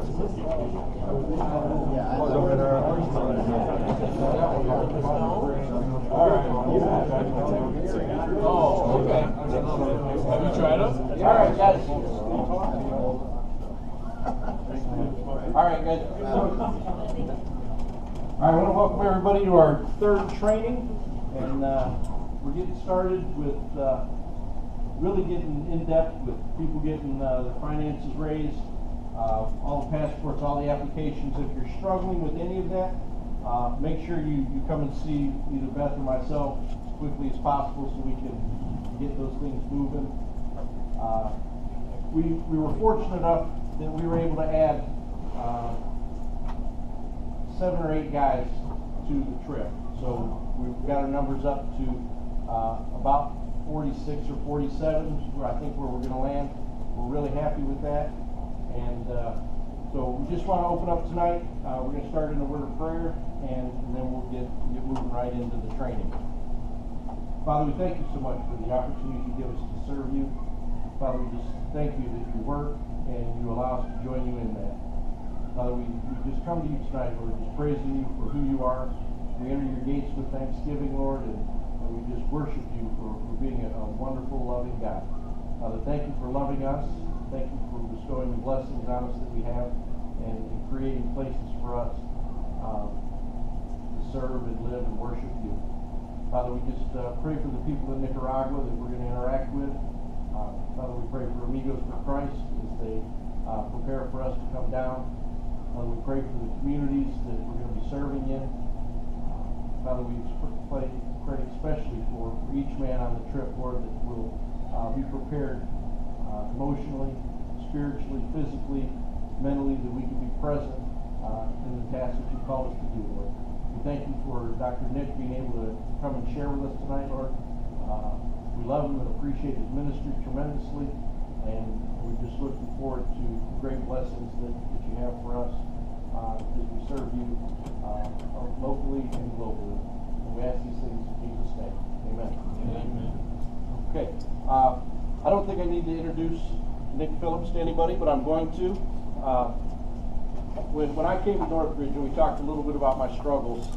Oh, okay. Have you tried them? All right, guys. All right, guys. I want to welcome everybody to our third training, and we're getting started with really getting in depth with people getting their finances raised, all the passports, all the applications. If you're struggling with any of that, make sure you come and see either Beth or myself as quickly as possible so we can get those things moving. We were fortunate enough that we were able to add 7 or 8 guys to the trip. So we've got our numbers up to about 46 or 47, where I think where we're going to land. We're really happy with that. And so we just want to open up tonight. We're going to start in a word of prayer, and then we'll get moving right into the training. Father, we thank you so much for the opportunity you give us to serve you. Father, we just thank you that you work and you allow us to join you in that. Father, we just come to you tonight, Lord, just praising you for who you are. We enter your gates with thanksgiving, Lord, and we just worship you for being a wonderful, loving God. Father, thank you for loving us. Thank you for bestowing the blessings on us that we have and creating places for us to serve and live and worship you. Father, we just pray for the people in Nicaragua that we're going to interact with. Father, we pray for Amigos for Christ as they prepare for us to come down. Father, we pray for the communities that we're going to be serving in. Father, we pray especially for each man on the trip, Lord, that will be prepared emotionally, spiritually, physically, mentally, that we can be present in the task that you call us to do, Lord. We thank you for Dr. Nick being able to come and share with us tonight, Lord. We love him and appreciate his ministry tremendously, and we're just looking forward to great blessings that you have for us as we serve you locally and globally. And we ask these things in Jesus' name. Amen. Amen. Okay. I don't think I need to introduce Nick Phillips to anybody, but I'm going to. When I came to Northridge and we talked a little bit about my struggles,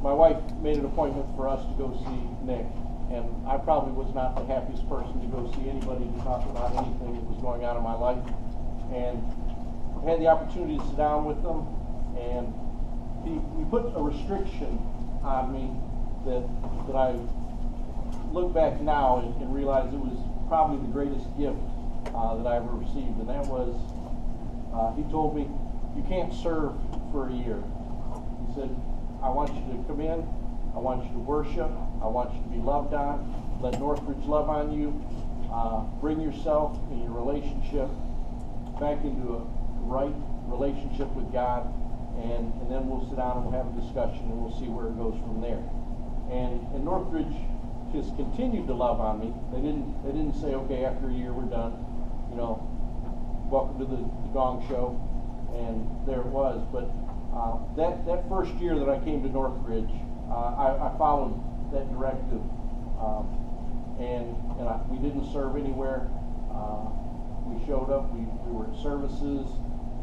my wife made an appointment for us to go see Nick. And I probably was not the happiest person to go see anybody to talk about anything that was going on in my life. And I had the opportunity to sit down with them, and he put a restriction on me that I look back now and realize it was probably the greatest gift that I ever received. And that was, he told me, you can't serve for a year. He said, I want you to come in, I want you to worship, I want you to be loved on, let Northridge love on you, bring yourself and your relationship back into a right relationship with God, and then we'll sit down and we'll have a discussion and we'll see where it goes from there. And Northridge just continued to love on me. They didn't say, okay, after a year we're done, you know, welcome to the Gong Show, and there it was. But that first year that I came to Northridge, I followed that directive, and we didn't serve anywhere. We showed up, we were at services,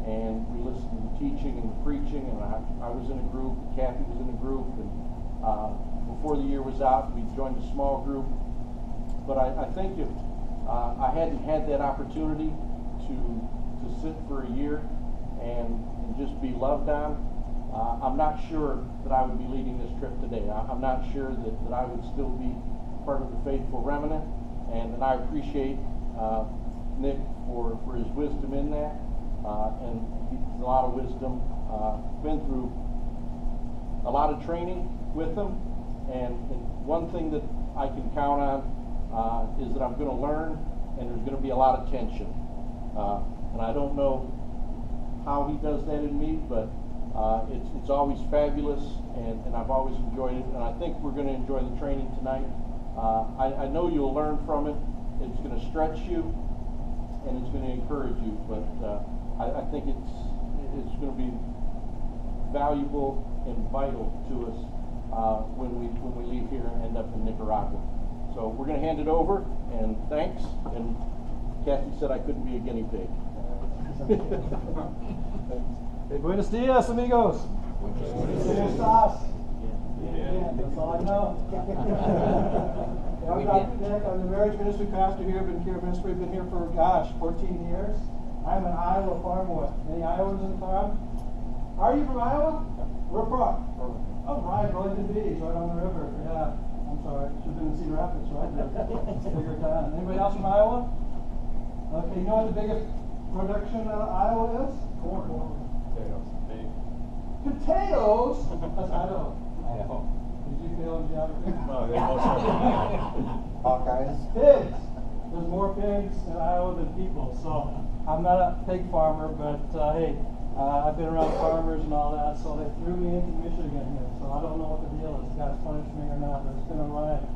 and we listened to the teaching and the preaching, and I was in a group, Kathy was in a group, and before the year was out, we joined a small group. But I think if I hadn't had that opportunity to sit for a year and just be loved on, I'm not sure that I would be leading this trip today. I'm not sure that I would still be part of the faithful remnant, and I appreciate Nick for his wisdom in that, and he's a lot of wisdom. Been through a lot of training with him, and one thing that I can count on is that I'm going to learn, and there's going to be a lot of tension. And I don't know how he does that in me, but it's always fabulous, and I've always enjoyed it, and I think we're going to enjoy the training tonight. I know you'll learn from it. It's going to stretch you, and it's going to encourage you, but I think it's going to be valuable and vital to us when we leave here and end up in Nicaragua. So we're going to hand it over, and thanks. And Kathy said I couldn't be a guinea pig. Buenos dias, amigos. ¿Cómo estás? Bien, that's all I know. I'm Dr. Nick. I'm the marriage ministry pastor here. Been here ministry. Been here for 14 years. I'm an Iowa farm boy. Any Iowans in the farm? Are you from Iowa? Where from? Oh, right, Burlington Beach, right on the river. Yeah. I'm sorry. Should have been in Cedar Rapids, right? Bigger town. Anybody else from Iowa? Okay, you know what the biggest production out of Iowa is? Corn. Potatoes. That's Idaho. Did you fail in geography? No, they most Hawkeyes. Pigs. There's more pigs in Iowa than people. So I'm not a pig farmer, but hey, I've been around farmers and all that. So they threw me into Michigan here. So I don't know what the deal is. God's punished me or not, but it's been a ride.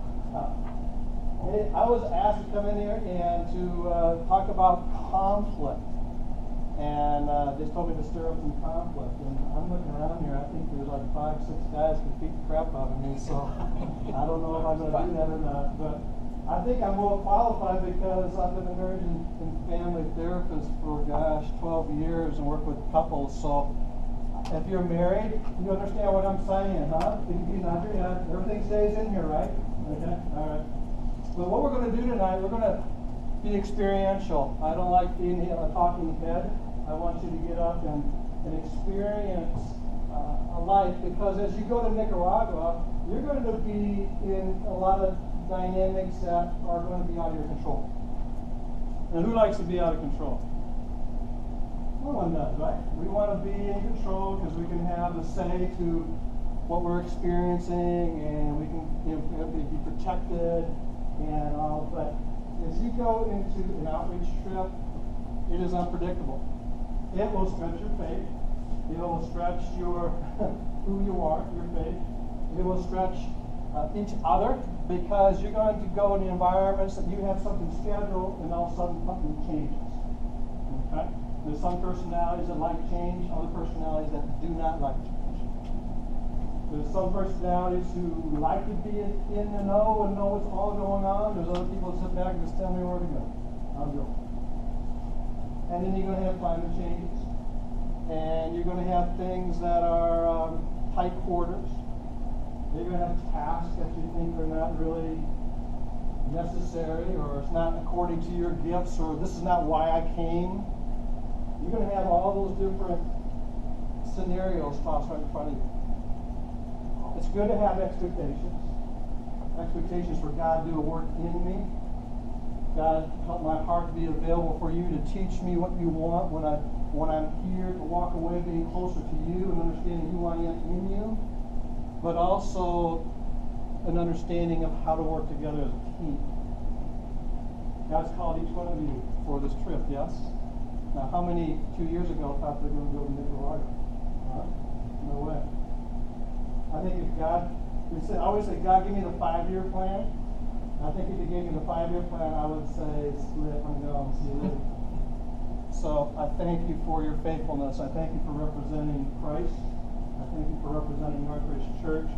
Hey, I was asked to come in here and to talk about conflict. And they told me to stir up some conflict. And I'm looking around here, I think there's like 5, 6 guys can beat the crap out of me. So I don't know if I'm going to do that or not. But I think I'm well qualified because I've been a marriage and family therapist for, 12 years and work with couples. So if you're married, you understand what I'm saying, huh? You nod your head. Everything stays in here, right? Okay, all right. But what we're going to do tonight, we're going to be experiential. I don't like being a talking head. I want you to get up and experience a life, because as you go to Nicaragua, you're going to be in a lot of dynamics that are going to be out of your control. And who likes to be out of control? No one does, right? We want to be in control because we can have a say to what we're experiencing, and we can be protected and all. But as you go into an outreach trip, it is unpredictable. It will stretch your faith. It will stretch your who you are, your faith. It will stretch each other, because you're going to go in environments that you have something scheduled and all of a sudden something changes. Okay? There's some personalities that like change, other personalities that do not like change. There's some personalities who like to be in the know and know what's all going on. There's other people that sit back and just tell me where to go. I'll go. And then you're going to have climate changes. And you're going to have things that are tight quarters. You're going to have tasks that you think are not really necessary, or it's not according to your gifts, or this is not why I came. You're going to have all those different scenarios tossed right in front of you. It's good to have expectations. Expectations for God to do a work in me. God, help my heart to be available for you to teach me what you want when I'm here, to walk away being closer to you and understanding who I am in you, but also an understanding of how to work together as a team. God's called each one of you for this trip, yes? Now, how many 2 years ago thought they were going to go to Nicaragua? No way. I think if God, I always say, God, give me the 5-year plan. I think if He gave me the 5-year plan, I would say, split, I'm going, see you later. So I thank you for your faithfulness. I thank you for representing Christ. I thank you for representing Northridge Church.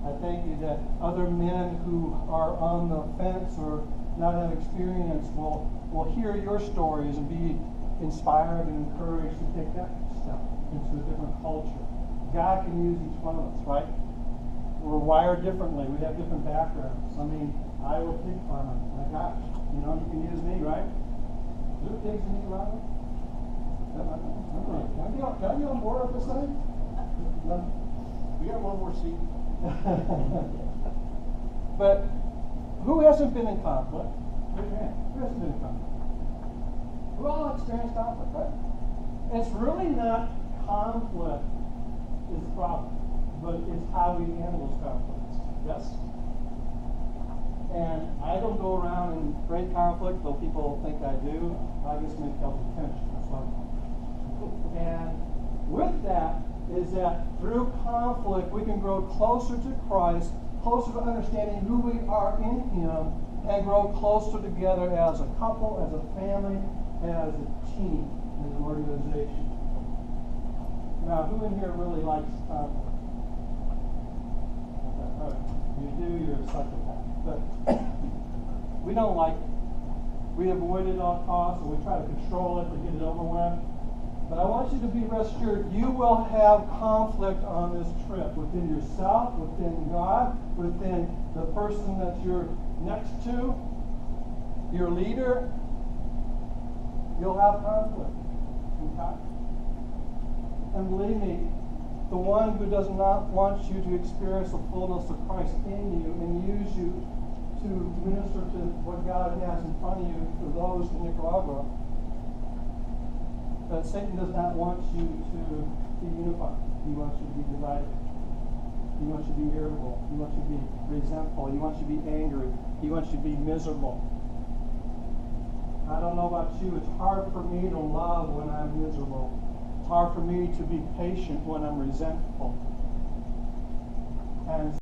I thank you that other men who are on the fence or not have experience will hear your stories and be inspired and encouraged to take that step into a different culture. God can use each one of us, right? We're wired differently. We have different backgrounds. I mean, Iowa pig farmer. My gosh, you can use me, right? Is there pigs in Nicaragua? Can I be on board with this thing? No. We got one more seat. But who hasn't been in conflict? Raise your hand. Who hasn't been in conflict? We all experience conflict, right? And it's really not conflict is the problem, but it's how we handle those conflicts. Yes? And I don't go around and create conflict, though people think I do. I just make healthy tension. That's what I'm doing. And with that is that through conflict we can grow closer to Christ, closer to understanding who we are in Him, and grow closer together as a couple, as a family, as a team, as an organization. Now, who in here really likes conflict? Okay, all right. You do, you're a psychopath. But we don't like it. We avoid it at all costs, and we try to control it to get it over with. you to be rest assured, you will have conflict on this trip within yourself, within God, within the person that you're next to, your leader. You'll have conflict. Okay? And believe me, the one who does not want you to experience the fullness of Christ in you and use you to minister to what God has in front of you for those in Nicaragua, that Satan does not want you to be unified. He wants you to be divided. He wants you to be irritable. He wants you to be resentful. He wants you to be angry. He wants you to be miserable. I don't know about you. It's hard for me to love when I'm miserable. It's hard for me to be patient when I'm resentful. And